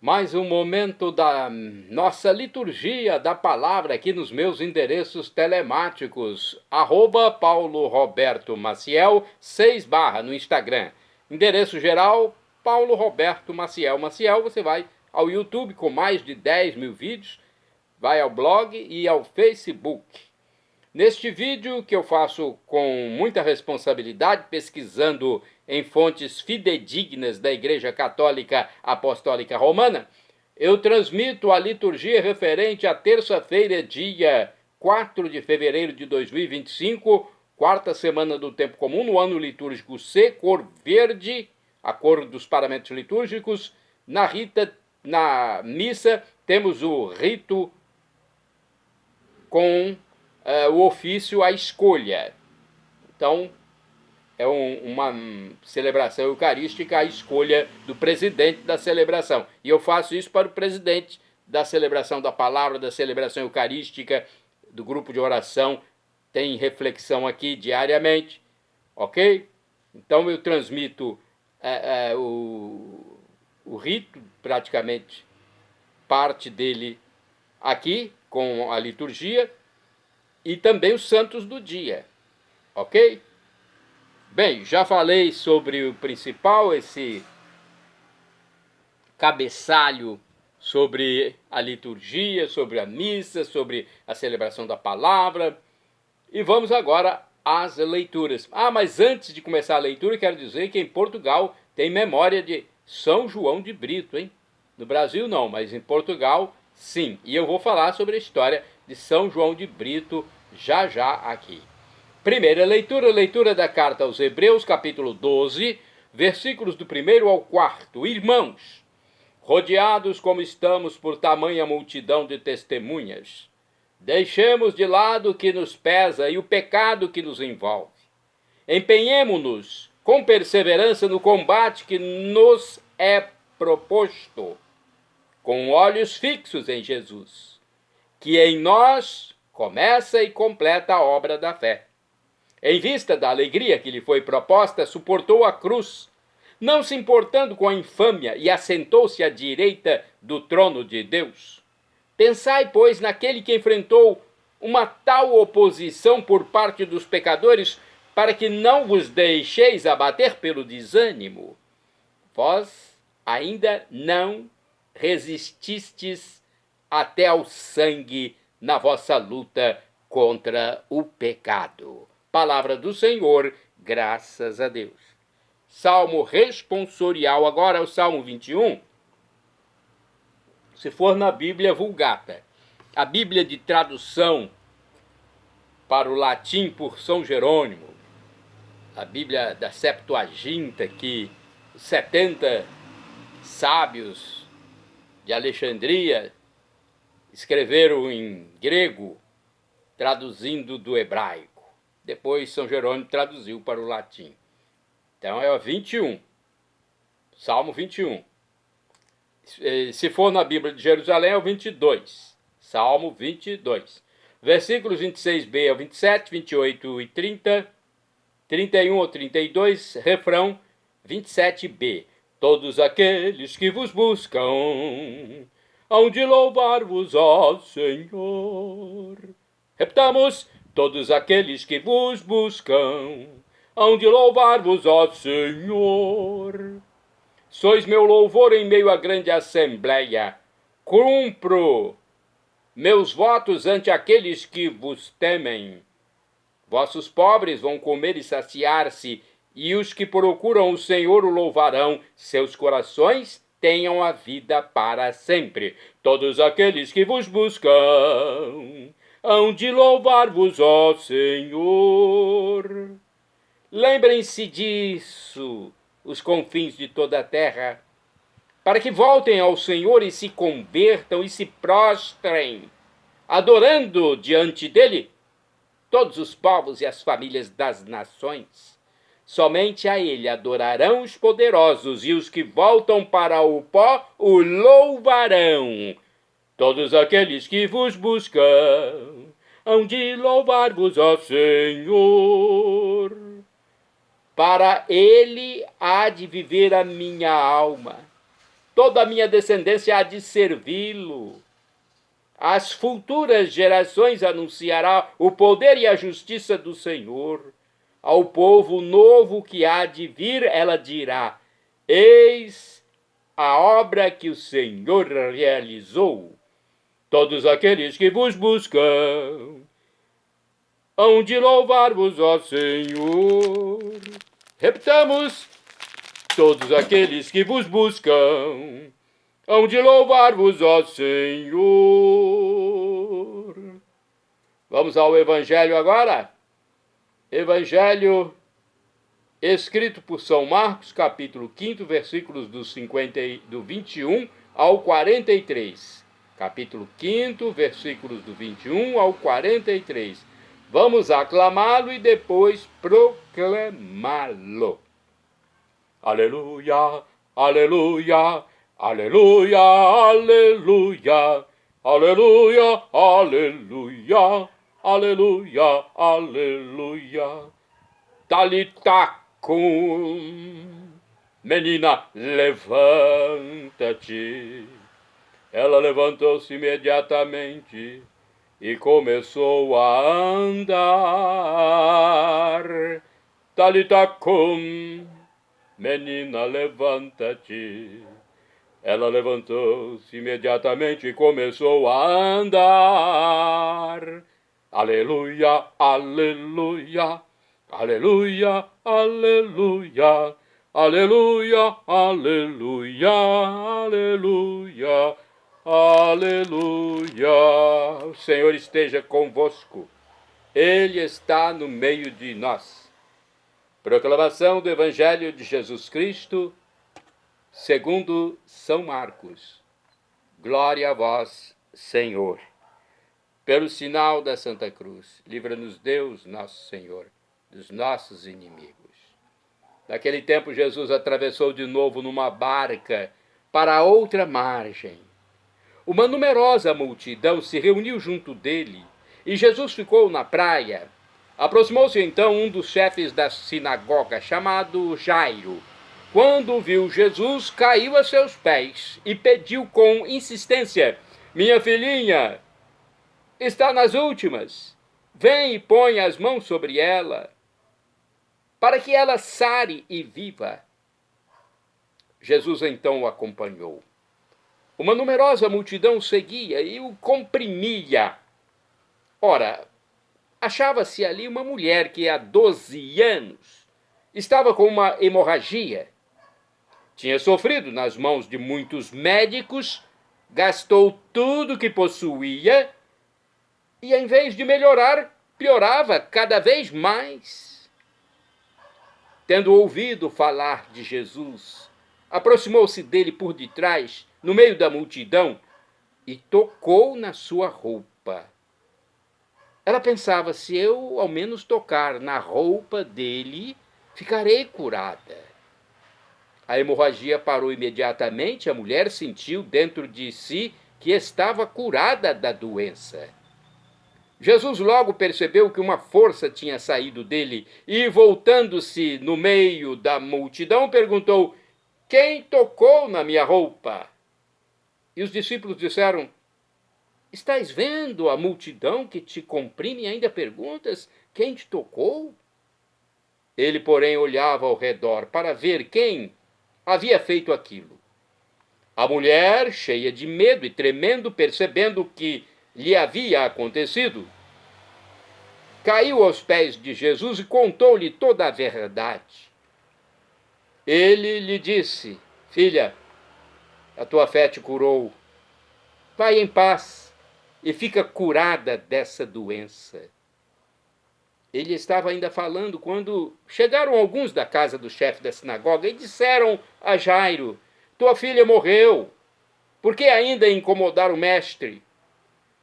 Mais um momento da nossa liturgia da palavra aqui nos meus endereços telemáticos, @Paulo Roberto Maciel, 6 no Instagram. Endereço geral, Paulo Roberto Maciel. Você vai ao YouTube com mais de 10 mil vídeos, vai ao blog e ao Facebook. Neste vídeo, que eu faço com muita responsabilidade, pesquisando em fontes fidedignas da Igreja Católica Apostólica Romana, eu transmito a liturgia referente à terça-feira, dia 4 de fevereiro de 2025, quarta semana do Tempo Comum, no ano litúrgico C, cor verde, a cor dos paramentos litúrgicos. Na missa, temos o rito com o ofício à escolha. Então, é uma celebração eucarística à escolha do presidente da celebração. E eu faço isso para o presidente da celebração da palavra, da celebração eucarística, do grupo de oração. Tem reflexão aqui diariamente, ok? Então eu transmito o rito, praticamente parte dele aqui, com a liturgia, e também os santos do dia, ok? Bem, já falei sobre o principal, esse cabeçalho sobre a liturgia, sobre a missa, sobre a celebração da palavra. E vamos agora às leituras. Mas antes de começar a leitura, quero dizer que em Portugal tem memória de São João de Brito, hein? No Brasil não, mas em Portugal sim. E eu vou falar sobre a história de São João de Brito já aqui. Primeira leitura da carta aos Hebreus, capítulo 12, versículos do 1º ao 4º. Irmãos, rodeados como estamos por tamanha multidão de testemunhas, deixemos de lado o que nos pesa e o pecado que nos envolve. Empenhemo-nos com perseverança no combate que nos é proposto, com olhos fixos em Jesus, que em nós começa e completa a obra da fé. Em vista da alegria que lhe foi proposta, suportou a cruz, não se importando com a infâmia, e assentou-se à direita do trono de Deus. Pensai, pois, naquele que enfrentou uma tal oposição por parte dos pecadores, para que não vos deixeis abater pelo desânimo. Vós ainda não resististes até ao sangue na vossa luta contra o pecado. Palavra do Senhor, graças a Deus. Salmo responsorial, agora é o Salmo 21. Se for na Bíblia Vulgata, a Bíblia de tradução para o latim por São Jerônimo, a Bíblia da Septuaginta, que 70 sábios de Alexandria escreveram em grego, traduzindo do hebraico. Depois São Jerônimo traduziu para o latim. Então é o 21, Salmo 21. Se for na Bíblia de Jerusalém é o 22, Salmo 22. Versículos 26b ao 27, 28 e 30, 31 ao 32, refrão 27b. Todos aqueles que vos buscam hão de louvar-vos, ó Senhor. Repetamos: todos aqueles que vos buscam hão de louvar-vos, ó Senhor. Sois meu louvor em meio à grande assembleia. Cumpro meus votos ante aqueles que vos temem. Vossos pobres vão comer e saciar-se, e os que procuram o Senhor o louvarão. Seus corações tenham a vida para sempre. Todos aqueles que vos buscam hão de louvar-vos, ó Senhor. Lembrem-se disso, os confins de toda a terra, para que voltem ao Senhor e se convertam e se prostrem, adorando diante dele todos os povos e as famílias das nações. Somente a ele adorarão os poderosos, e os que voltam para o pó o louvarão. Todos aqueles que vos buscam hão de louvar-vos, ó Senhor. Para ele há de viver a minha alma. Toda a minha descendência há de servi-lo. Às futuras gerações anunciará o poder e a justiça do Senhor. Ao povo novo que há de vir, ela dirá: eis a obra que o Senhor realizou. Todos aqueles que vos buscam hão de louvar-vos, ó Senhor. Repitamos: todos aqueles que vos buscam hão de louvar-vos, ó Senhor. Vamos ao Evangelho agora? Evangelho escrito por São Marcos, capítulo 5, versículos do 21 ao 43. Capítulo 5, versículos do 21 ao 43. Vamos aclamá-lo e depois proclamá-lo. Aleluia, aleluia, aleluia, aleluia, aleluia, aleluia, aleluia, aleluia. Talita cum, menina, levanta-te. Ela levantou-se imediatamente e começou a andar. Talita cum, menina, levanta-te. Ela levantou-se imediatamente e começou a andar. Aleluia, aleluia, aleluia, aleluia, aleluia, aleluia, aleluia, aleluia. O Senhor esteja convosco. Ele está no meio de nós. Proclamação do Evangelho de Jesus Cristo, segundo São Marcos. Glória a vós, Senhor. Pelo sinal da Santa Cruz, livra-nos Deus, nosso Senhor, dos nossos inimigos. Naquele tempo, Jesus atravessou de novo numa barca para a outra margem. Uma numerosa multidão se reuniu junto dele e Jesus ficou na praia. Aproximou-se então um dos chefes da sinagoga, chamado Jairo. Quando viu Jesus, caiu a seus pés e pediu com insistência: minha filhinha está nas últimas. Vem e põe as mãos sobre ela, para que ela sare e viva. Jesus então o acompanhou. Uma numerosa multidão o seguia e o comprimia. Ora, achava-se ali uma mulher que há 12 anos estava com uma hemorragia. Tinha sofrido nas mãos de muitos médicos, gastou tudo que possuía e, em vez de melhorar, piorava cada vez mais. Tendo ouvido falar de Jesus, aproximou-se dele por detrás, no meio da multidão, e tocou na sua roupa. Ela pensava: se eu ao menos tocar na roupa dele, ficarei curada. A hemorragia parou imediatamente. A mulher sentiu dentro de si que estava curada da doença. Jesus logo percebeu que uma força tinha saído dele e, voltando-se no meio da multidão, perguntou: quem tocou na minha roupa? E os discípulos disseram: estás vendo a multidão que te comprime e ainda perguntas quem te tocou? Ele, porém, olhava ao redor para ver quem havia feito aquilo. A mulher, cheia de medo e tremendo, percebendo o que lhe havia acontecido, caiu aos pés de Jesus e contou-lhe toda a verdade. Ele lhe disse: filha, a tua fé te curou. Vai em paz e fica curada dessa doença. Ele estava ainda falando quando chegaram alguns da casa do chefe da sinagoga e disseram a Jairo: tua filha morreu, por que ainda incomodar o mestre?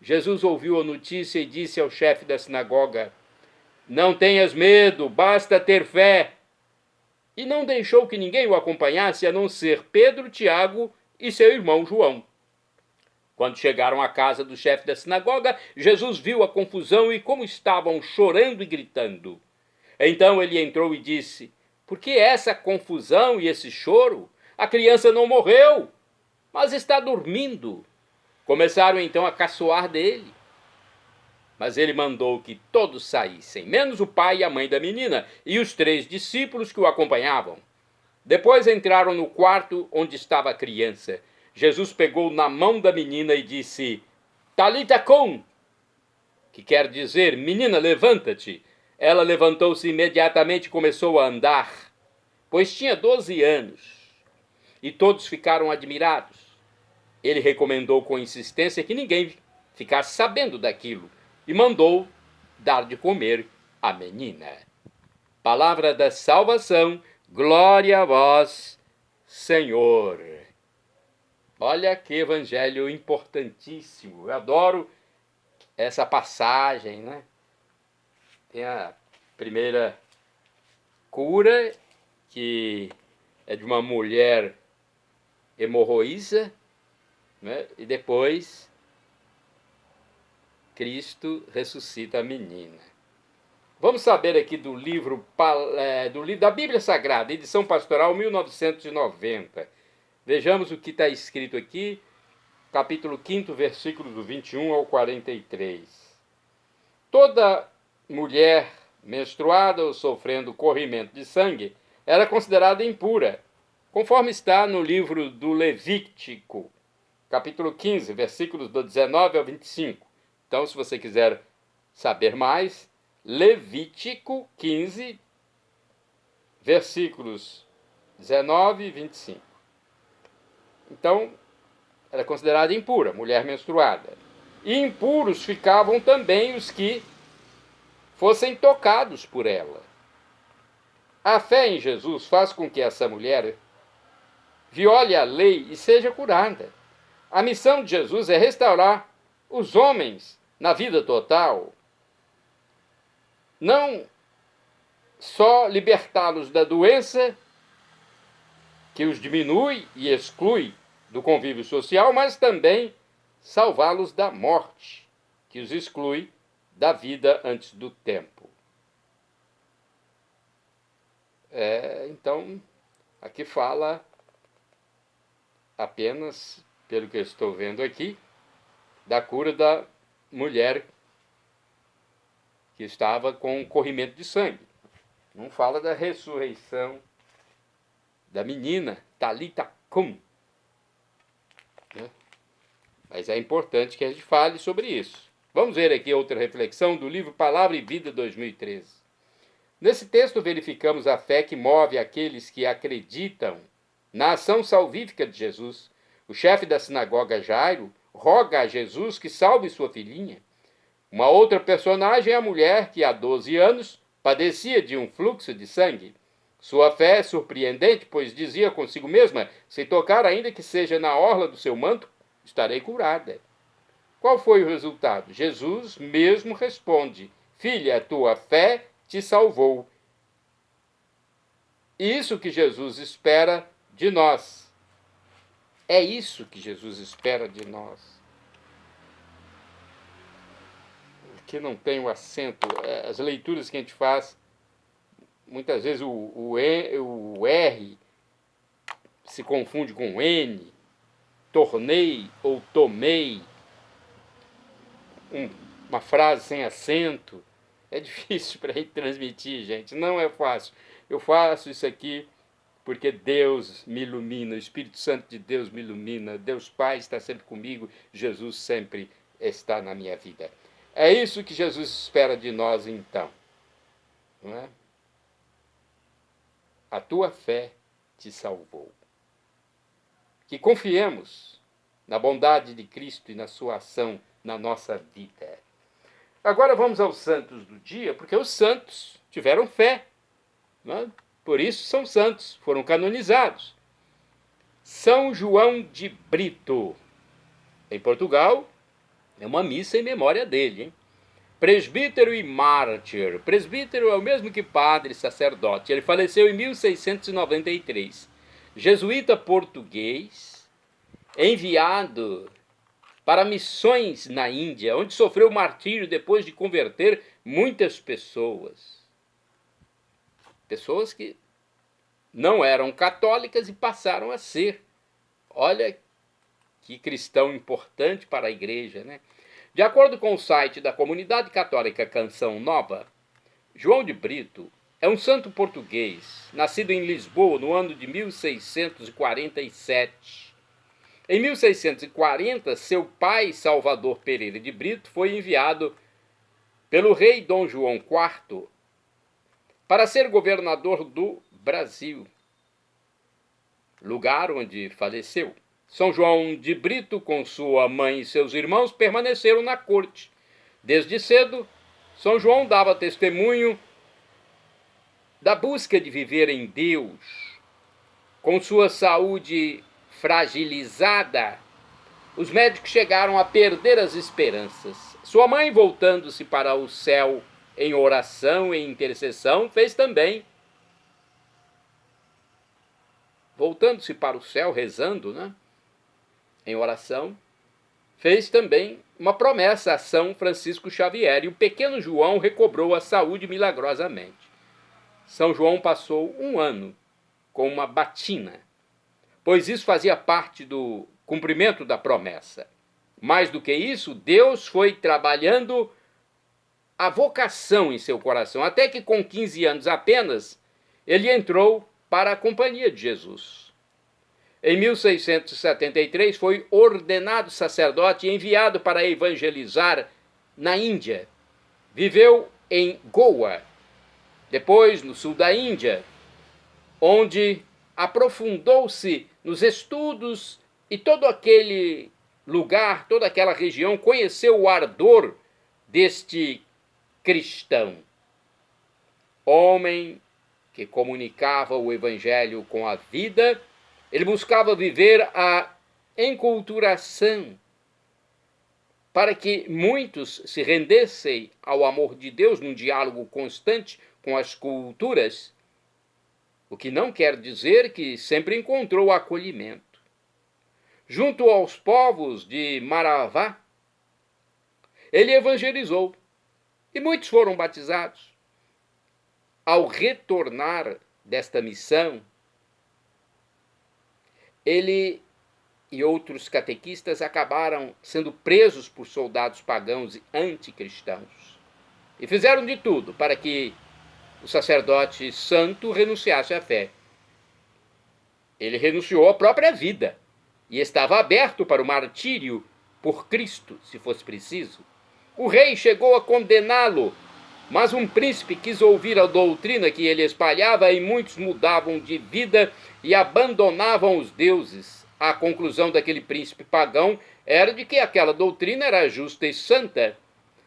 Jesus ouviu a notícia e disse ao chefe da sinagoga: não tenhas medo, basta ter fé. E não deixou que ninguém o acompanhasse, a não ser Pedro, Tiago e seu irmão João. Quando chegaram à casa do chefe da sinagoga, Jesus viu a confusão e como estavam chorando e gritando. Então ele entrou e disse: por que essa confusão e esse choro? A criança não morreu, mas está dormindo. Começaram então a caçoar dele. Mas ele mandou que todos saíssem, menos o pai e a mãe da menina e os 3 discípulos que o acompanhavam. Depois entraram no quarto onde estava a criança. Jesus pegou na mão da menina e disse: Talita cum, que quer dizer, menina, levanta-te. Ela levantou-se imediatamente e começou a andar, pois tinha 12 anos. E todos ficaram admirados. Ele recomendou com insistência que ninguém ficasse sabendo daquilo e mandou dar de comer à menina. Palavra da salvação, glória a vós, Senhor. Olha que evangelho importantíssimo. Eu adoro essa passagem, né? Tem a primeira cura, que é de uma mulher hemorroísa, né? E depois Cristo ressuscita a menina. Vamos saber aqui do livro da Bíblia Sagrada, edição pastoral 1990. Vejamos o que está escrito aqui, capítulo 5, versículos do 21 ao 43. Toda mulher menstruada ou sofrendo corrimento de sangue era considerada impura, conforme está no livro do Levítico, capítulo 15, versículos do 19 ao 25. Então, se você quiser saber mais, Levítico 15, versículos 19 e 25. Então, era considerada impura, mulher menstruada. E impuros ficavam também os que fossem tocados por ela. A fé em Jesus faz com que essa mulher viole a lei e seja curada. A missão de Jesus é restaurar os homens na vida total. Não só libertá-los da doença, que os diminui e exclui do convívio social, mas também salvá-los da morte, que os exclui da vida antes do tempo. Então, aqui fala apenas, pelo que eu estou vendo aqui, da cura da mulher que estava com corrimento de sangue. Não fala da ressurreição da menina, Talita cum. Mas é importante que a gente fale sobre isso. Vamos ver aqui outra reflexão do livro Palavra e Vida 2013. Nesse texto verificamos a fé que move aqueles que acreditam na ação salvífica de Jesus. O chefe da sinagoga, Jairo, roga a Jesus que salve sua filhinha. Uma outra personagem é a mulher que há 12 anos padecia de um fluxo de sangue. Sua fé é surpreendente, pois dizia consigo mesma: se tocar ainda que seja na orla do seu manto, estarei curada. Qual foi o resultado? Jesus mesmo responde: filha, a tua fé te salvou. Isso que Jesus espera de nós. É isso que Jesus espera de nós. Aqui não tem o acento. As leituras que a gente faz, muitas vezes o R se confunde com N. Tornei ou tomei. Uma frase sem acento. É difícil para a gente transmitir, gente. Não é fácil. Eu faço isso aqui porque Deus me ilumina, o Espírito Santo de Deus me ilumina, Deus Pai está sempre comigo, Jesus sempre está na minha vida. É isso que Jesus espera de nós, então. Não é? A tua fé te salvou. Que confiemos na bondade de Cristo e na sua ação na nossa vida. Agora vamos aos santos do dia, porque os santos tiveram fé. Não é? Por isso são santos, foram canonizados. São João de Brito. Em Portugal, é uma missa em memória dele. Hein? Presbítero e mártir. Presbítero é o mesmo que padre, sacerdote. Ele faleceu em 1693. Jesuíta português, enviado para missões na Índia, onde sofreu martírio depois de converter muitas pessoas. Pessoas que não eram católicas e passaram a ser. Olha Que cristão importante para a igreja, né? De acordo com o site da Comunidade Católica Canção Nova, João de Brito é um santo português, nascido em Lisboa no ano de 1647. Em 1640, seu pai, Salvador Pereira de Brito, foi enviado pelo rei Dom João IV para ser governador do Brasil, lugar onde faleceu. São João de Brito, com sua mãe e seus irmãos, permaneceram na corte. Desde cedo, São João dava testemunho da busca de viver em Deus. Com sua saúde fragilizada, os médicos chegaram a perder as esperanças. Sua mãe, voltando-se para o céu em oração e intercessão, fez também. Voltando-se para o céu, rezando, né? Em oração, fez também uma promessa a São Francisco Xavier, e o pequeno João recobrou a saúde milagrosamente. São João passou um ano com uma batina, pois isso fazia parte do cumprimento da promessa. Mais do que isso, Deus foi trabalhando a vocação em seu coração, até que com 15 anos apenas, ele entrou para a companhia de Jesus. Em 1673 foi ordenado sacerdote e enviado para evangelizar na Índia. Viveu em Goa, depois no sul da Índia, onde aprofundou-se nos estudos, e todo aquele lugar, toda aquela região conheceu o ardor deste cristão, homem que comunicava o evangelho com a vida. Ele buscava viver a enculturação para que muitos se rendessem ao amor de Deus num diálogo constante com as culturas, o que não quer dizer que sempre encontrou acolhimento. Junto aos povos de Maravá, ele evangelizou e muitos foram batizados. Ao retornar desta missão, ele e outros catequistas acabaram sendo presos por soldados pagãos e anticristãos. E fizeram de tudo para que o sacerdote santo renunciasse à fé. Ele renunciou à própria vida e estava aberto para o martírio por Cristo, se fosse preciso. O rei chegou a condená-lo, mas um príncipe quis ouvir a doutrina que ele espalhava e muitos mudavam de vida e abandonavam os deuses. A conclusão daquele príncipe pagão era de que aquela doutrina era justa e santa.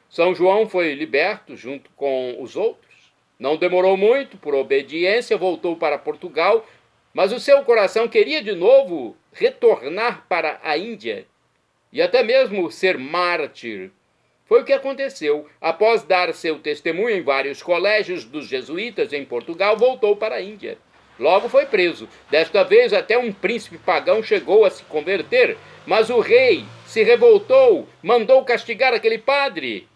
São João foi liberto junto com os outros. Não demorou muito, por obediência, voltou para Portugal, mas o seu coração queria de novo retornar para a Índia e até mesmo ser mártir. Foi o que aconteceu. Após dar seu testemunho em vários colégios dos jesuítas em Portugal, voltou para a Índia. Logo foi preso. Desta vez até um príncipe pagão chegou a se converter, mas o rei se revoltou, mandou castigar aquele padre.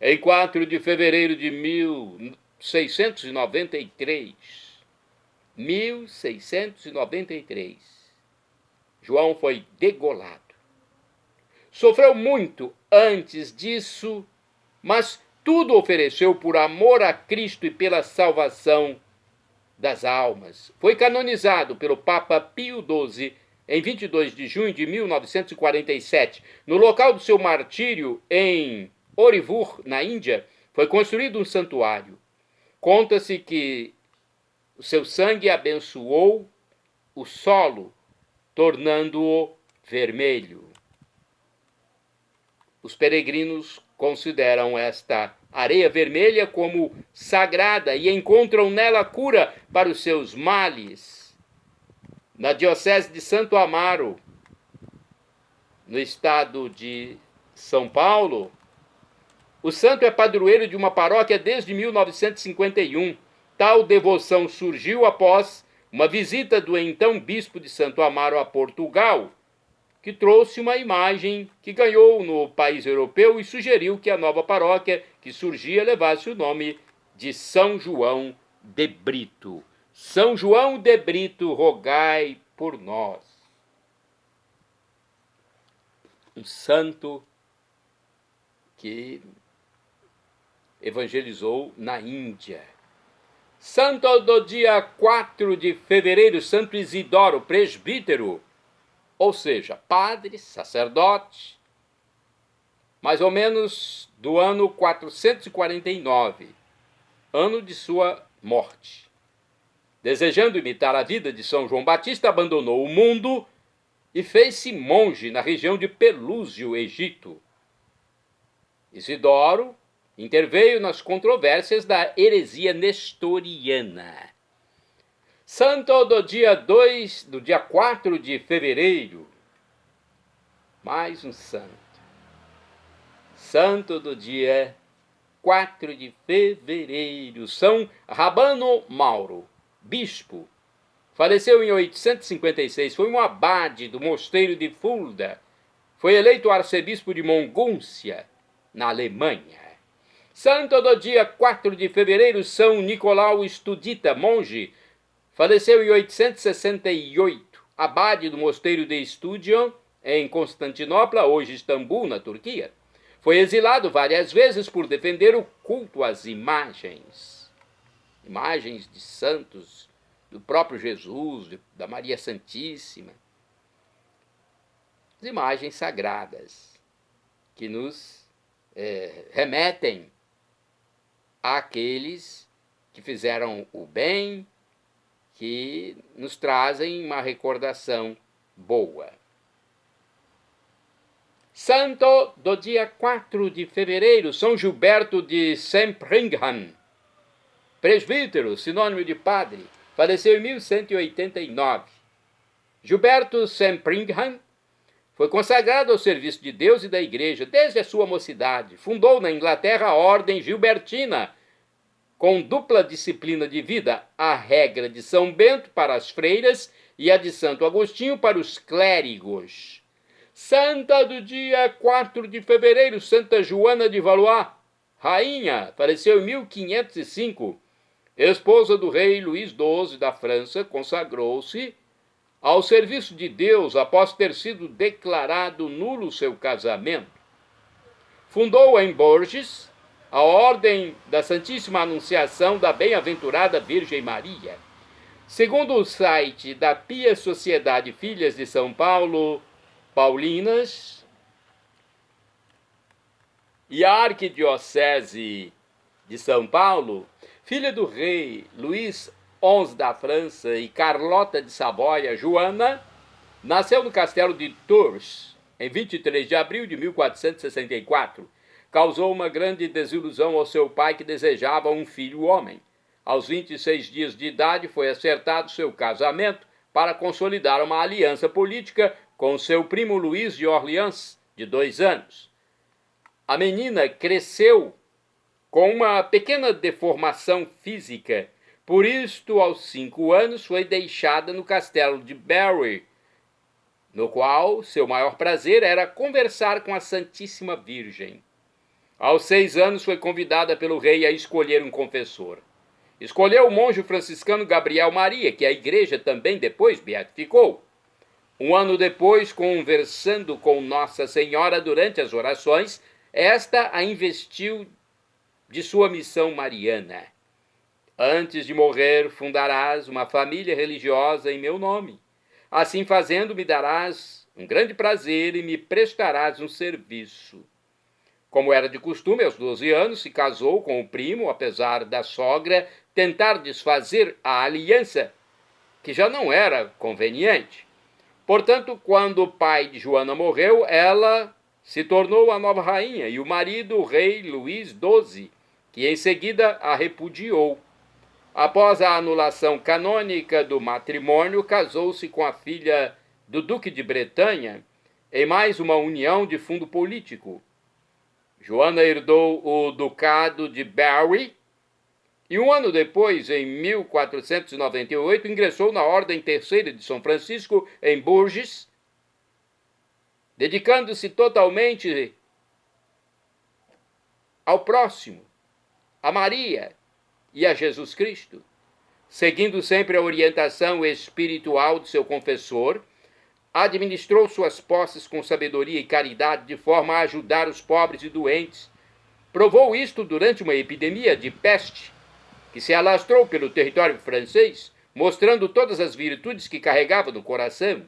Em 4 de fevereiro de 1693, João foi degolado. Sofreu muito antes disso, mas tudo ofereceu por amor a Cristo e pela salvação das almas. Foi canonizado pelo Papa Pio XII em 22 de junho de 1947. No local do seu martírio, em Orivur, na Índia, foi construído um santuário. Conta-se que o seu sangue abençoou o solo, tornando-o vermelho. Os peregrinos consideram esta areia vermelha como sagrada e encontram nela cura para os seus males. Na diocese de Santo Amaro, no estado de São Paulo, o santo é padroeiro de uma paróquia desde 1951. Tal devoção surgiu após uma visita do então bispo de Santo Amaro a Portugal, que trouxe uma imagem que ganhou no país europeu e sugeriu que a nova paróquia que surgia levasse o nome de São João de Brito. São João de Brito, rogai por nós. um santo que evangelizou na Índia. Santo do dia 4 de fevereiro, Santo Isidoro, presbítero, ou seja, padre, sacerdote, mais ou menos do ano 449, ano de sua morte. Desejando imitar a vida de São João Batista, abandonou o mundo e fez-se monge na região de Pelúsio, Egito. Isidoro interveio nas controvérsias da heresia nestoriana. Santo do dia 4 de fevereiro, mais um santo. Santo do dia 4 de fevereiro, São Rabano Mauro, bispo. Faleceu em 856, foi um abade do mosteiro de Fulda. Foi eleito arcebispo de Mongúncia, na Alemanha. Santo do dia 4 de fevereiro, São Nicolau Estudita, monge. Faleceu em 868, abade do mosteiro de Estudion, em Constantinopla, hoje Istambul, na Turquia. Foi exilado várias vezes por defender o culto às imagens. Imagens de santos, do próprio Jesus, da Maria Santíssima. As imagens sagradas que nos remetem àqueles que fizeram o bem, que nos trazem uma recordação boa. Santo do dia 4 de fevereiro, São Gilberto de Sempringham, presbítero, sinônimo de padre, faleceu em 1189. Gilberto Sempringham foi consagrado ao serviço de Deus e da Igreja desde a sua mocidade. Fundou na Inglaterra a Ordem Gilbertina, com dupla disciplina de vida, a regra de São Bento para as freiras e a de Santo Agostinho para os clérigos. Santa do dia 4 de fevereiro, Santa Joana de Valois, rainha, faleceu em 1505. Esposa do rei Luís XII da França, consagrou-se ao serviço de Deus após ter sido declarado nulo seu casamento. Fundou em Bourges a Ordem da Santíssima Anunciação da Bem-aventurada Virgem Maria. Segundo o site da Pia Sociedade Filhas de São Paulo, Paulinas, e a Arquidiocese de São Paulo, filha do rei Luís XI da França e Carlota de Savoia, Joana, nasceu no castelo de Tours, em 23 de abril de 1464. Causou uma grande desilusão ao seu pai, que desejava um filho homem. Aos 26 dias de idade foi acertado seu casamento para consolidar uma aliança política com seu primo Luís de Orleans, de 2 anos. A menina cresceu com uma pequena deformação física. Por isto, aos 5 anos, foi deixada no castelo de Berry, no qual seu maior prazer era conversar com a Santíssima Virgem. Aos 6 anos, foi convidada pelo rei a escolher um confessor. Escolheu o monge franciscano Gabriel Maria, que a igreja também depois beatificou. Um ano depois, conversando com Nossa Senhora durante as orações, esta a investiu de sua missão mariana. Antes de morrer, fundarás uma família religiosa em meu nome. Assim fazendo, me darás um grande prazer e me prestarás um serviço. Como era de costume, aos 12 anos, se casou com o primo, apesar da sogra tentar desfazer a aliança, que já não era conveniente. Portanto, quando o pai de Joana morreu, ela se tornou a nova rainha, e o marido, o rei Luís XII, que em seguida a repudiou. Após a anulação canônica do matrimônio, casou-se com a filha do duque de Bretanha, em mais uma união de fundo político. Joana herdou o ducado de Berry, e um ano depois, em 1498, ingressou na Ordem Terceira de São Francisco, em Bourges, dedicando-se totalmente ao próximo, a Maria e a Jesus Cristo, seguindo sempre a orientação espiritual de seu confessor. Administrou suas posses com sabedoria e caridade, de forma a ajudar os pobres e doentes. Provou isto durante uma epidemia de peste, que se alastrou pelo território francês, mostrando todas as virtudes que carregava no coração.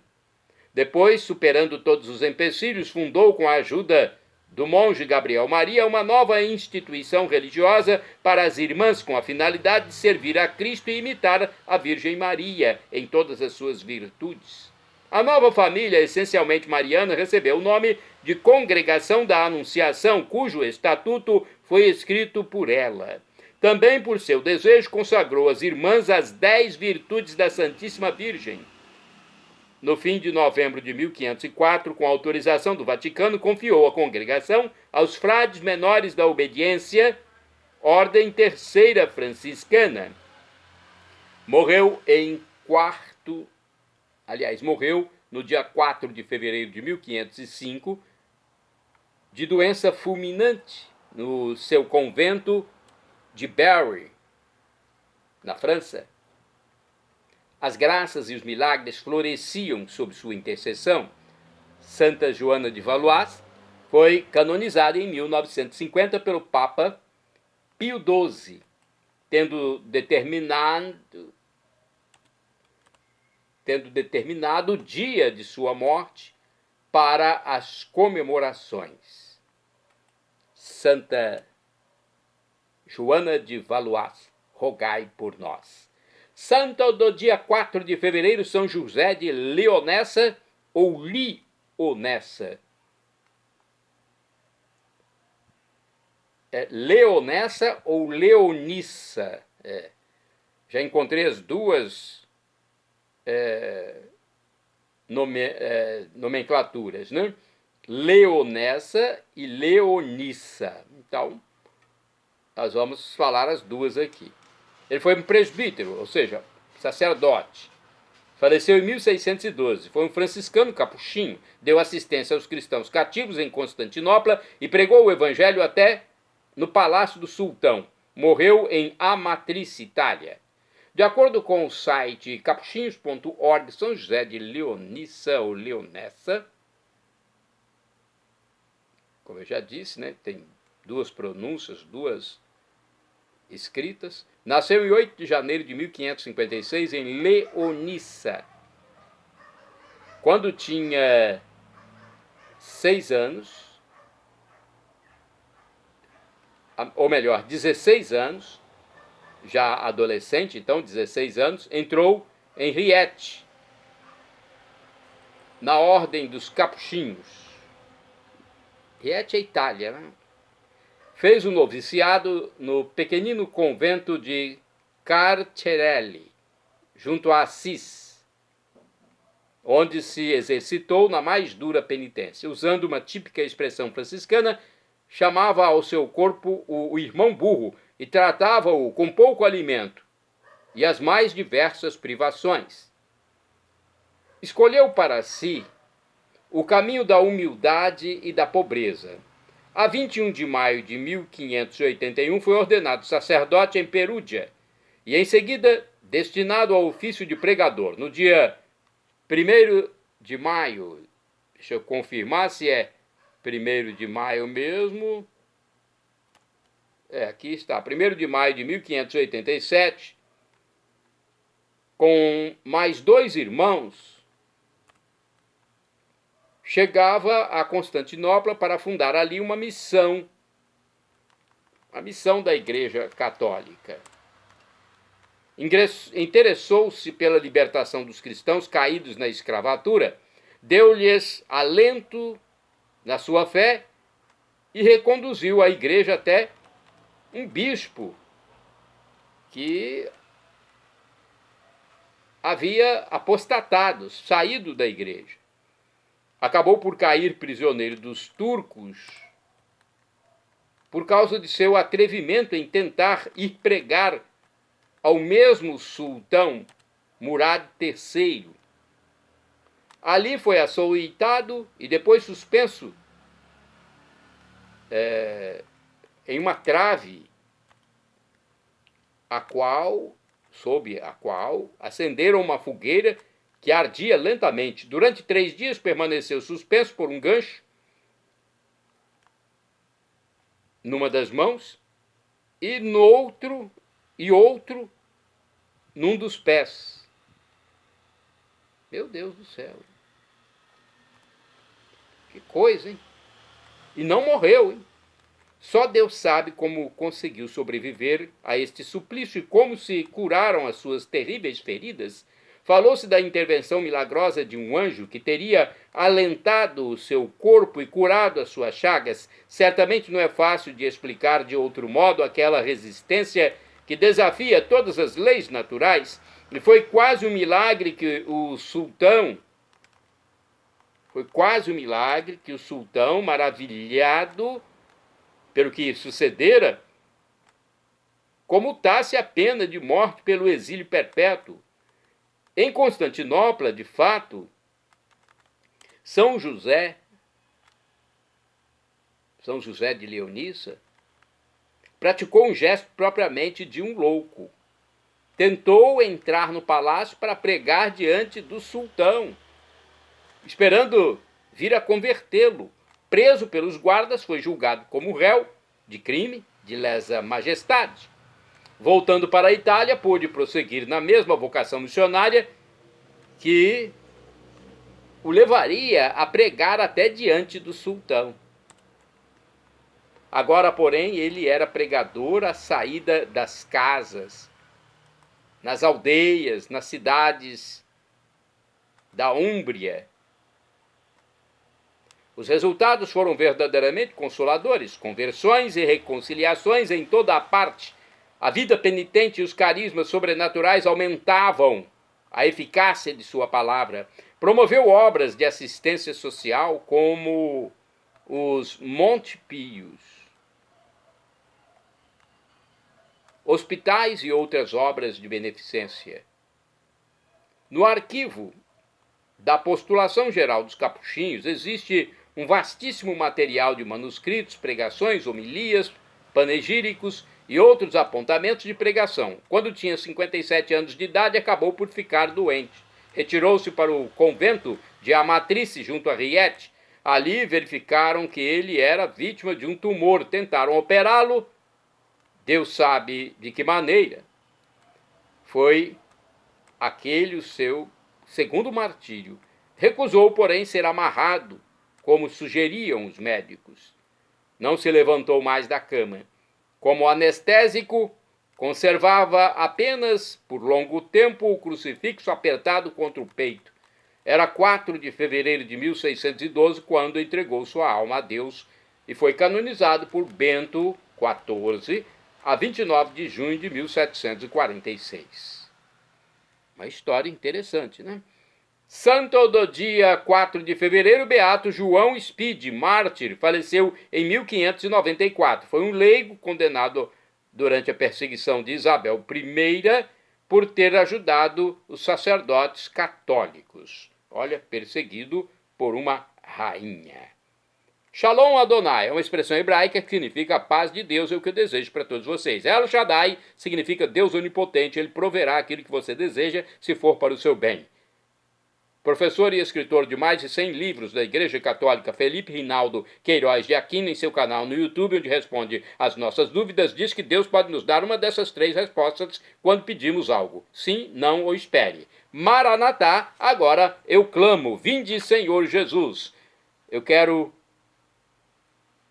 Depois, superando todos os empecilhos, fundou, com a ajuda do monge Gabriel Maria, uma nova instituição religiosa para as irmãs, com a finalidade de servir a Cristo e imitar a Virgem Maria em todas as suas virtudes. A nova família, essencialmente mariana, recebeu o nome de Congregação da Anunciação, cujo estatuto foi escrito por ela. Também, por seu desejo, consagrou as irmãs às 10 virtudes da Santíssima Virgem. No fim de novembro de 1504, com autorização do Vaticano, confiou a congregação aos frades menores da obediência, Ordem Terceira Franciscana. Morreu no dia 4 de fevereiro de 1505, de doença fulminante, no seu convento de Berry, na França. As graças e os milagres floresciam sob sua intercessão. Santa Joana de Valois foi canonizada em 1950 pelo Papa Pio XII, tendo determinado o dia de sua morte para as comemorações. Santa Joana de Valois, rogai por nós. Santo do dia 4 de fevereiro, São José de Leonessa ou Lionessa. Leonessa ou Leonissa. Já encontrei as duas nomenclaturas, né? Leonessa e Leonissa. Então, nós vamos falar as duas aqui. Ele foi um presbítero, ou seja, sacerdote. Faleceu em 1612. Foi um franciscano capuchinho. Deu assistência aos cristãos cativos em Constantinopla e pregou o evangelho até no Palácio do Sultão. Morreu em Amatrice, Itália. De acordo com o site capuchinhos.org, São José de Leonissa ou Leonessa, como eu já disse, né, tem duas pronúncias, duas escritas. Nasceu em 8 de janeiro de 1556 em Leonissa. Quando tinha 6 anos, ou melhor, 16 anos, já adolescente, então 16 anos, entrou em Rieti, na ordem dos capuchinhos. Rieti é Itália, né? Fez o noviciado no pequenino convento de Carcerelli, junto a Assis, onde se exercitou na mais dura penitência. Usando uma típica expressão franciscana, chamava ao seu corpo o irmão burro e tratava-o com pouco alimento e as mais diversas privações. Escolheu para si o caminho da humildade e da pobreza. A 21 de maio de 1581 foi ordenado sacerdote em Perúdia e, em seguida, destinado ao ofício de pregador. No dia 1º de maio, deixa eu confirmar se é 1º de maio mesmo. Aqui está, 1º de maio de 1587, com mais 2 irmãos, chegava a Constantinopla para fundar ali uma missão, a missão da Igreja Católica. Interessou-se pela libertação dos cristãos caídos na escravatura, deu-lhes alento na sua fé e reconduziu a igreja até um bispo que havia apostatado, saído da igreja. Acabou por cair prisioneiro dos turcos por causa de seu atrevimento em tentar ir pregar ao mesmo sultão Murad III. Ali foi açoitado e depois suspenso em uma trave, sob a qual acenderam uma fogueira que ardia lentamente. Durante 3 dias permaneceu suspenso por um gancho numa das mãos e outro num dos pés. Meu Deus do céu. Que coisa, hein? E não morreu, hein? Só Deus sabe como conseguiu sobreviver a este suplício e como se curaram as suas terríveis feridas. Falou-se da intervenção milagrosa de um anjo que teria alentado o seu corpo e curado as suas chagas. Certamente não é fácil de explicar de outro modo aquela resistência que desafia todas as leis naturais. E foi quase um milagre que o sultão, maravilhado pelo que sucedera, comutasse a pena de morte pelo exílio perpétuo. Em Constantinopla, de fato, São José de Leonissa, praticou um gesto propriamente de um louco. Tentou entrar no palácio para pregar diante do sultão, esperando vir a convertê-lo. Preso pelos guardas, foi julgado como réu de crime de lesa majestade. Voltando para a Itália, pôde prosseguir na mesma vocação missionária que o levaria a pregar até diante do sultão. Agora, porém, ele era pregador à saída das casas, nas aldeias, nas cidades da Úmbria. Os resultados foram verdadeiramente consoladores, conversões e reconciliações em toda a parte. A vida penitente e os carismas sobrenaturais aumentavam a eficácia de sua palavra. Promoveu obras de assistência social como os Montepíos, hospitais e outras obras de beneficência. No arquivo da Postulação Geral dos Capuchinhos existe um vastíssimo material de manuscritos, pregações, homilias, panegíricos e outros apontamentos de pregação. Quando tinha 57 anos de idade, acabou por ficar doente. Retirou-se para o convento de Amatrice, junto a Riete. Ali verificaram que ele era vítima de um tumor. Tentaram operá-lo, Deus sabe de que maneira. Foi aquele o seu segundo martírio. Recusou, porém, ser amarrado, como sugeriam os médicos. Não se levantou mais da cama. Como anestésico, conservava apenas, por longo tempo, o crucifixo apertado contra o peito. Era 4 de fevereiro de 1612, quando entregou sua alma a Deus e foi canonizado por Bento XIV, a 29 de junho de 1746. Uma história interessante, né? Santo do dia 4 de fevereiro, beato João Speed, mártir, faleceu em 1594. Foi um leigo condenado durante a perseguição de Isabel I por ter ajudado os sacerdotes católicos. Olha, perseguido por uma rainha. Shalom Adonai é uma expressão hebraica que significa a paz de Deus, é o que eu desejo para todos vocês. El Shaddai significa Deus onipotente, ele proverá aquilo que você deseja, se for para o seu bem. Professor e escritor de mais de 100 livros da Igreja Católica, Felipe Rinaldo Queiroz de Aquino, em seu canal no YouTube, onde responde às nossas dúvidas, diz que Deus pode nos dar uma dessas 3 respostas quando pedimos algo: sim, não ou espere. Maranatá, agora eu clamo, vinde Senhor Jesus. Eu quero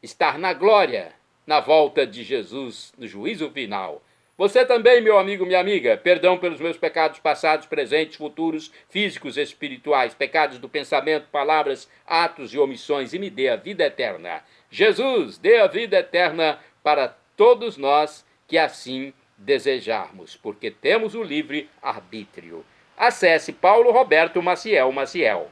estar na glória, na volta de Jesus, no juízo final. Você também, meu amigo, minha amiga, perdão pelos meus pecados passados, presentes, futuros, físicos, espirituais, pecados do pensamento, palavras, atos e omissões, e me dê a vida eterna. Jesus, dê a vida eterna para todos nós que assim desejarmos, porque temos o livre arbítrio. Acesse Paulo Roberto Maciel.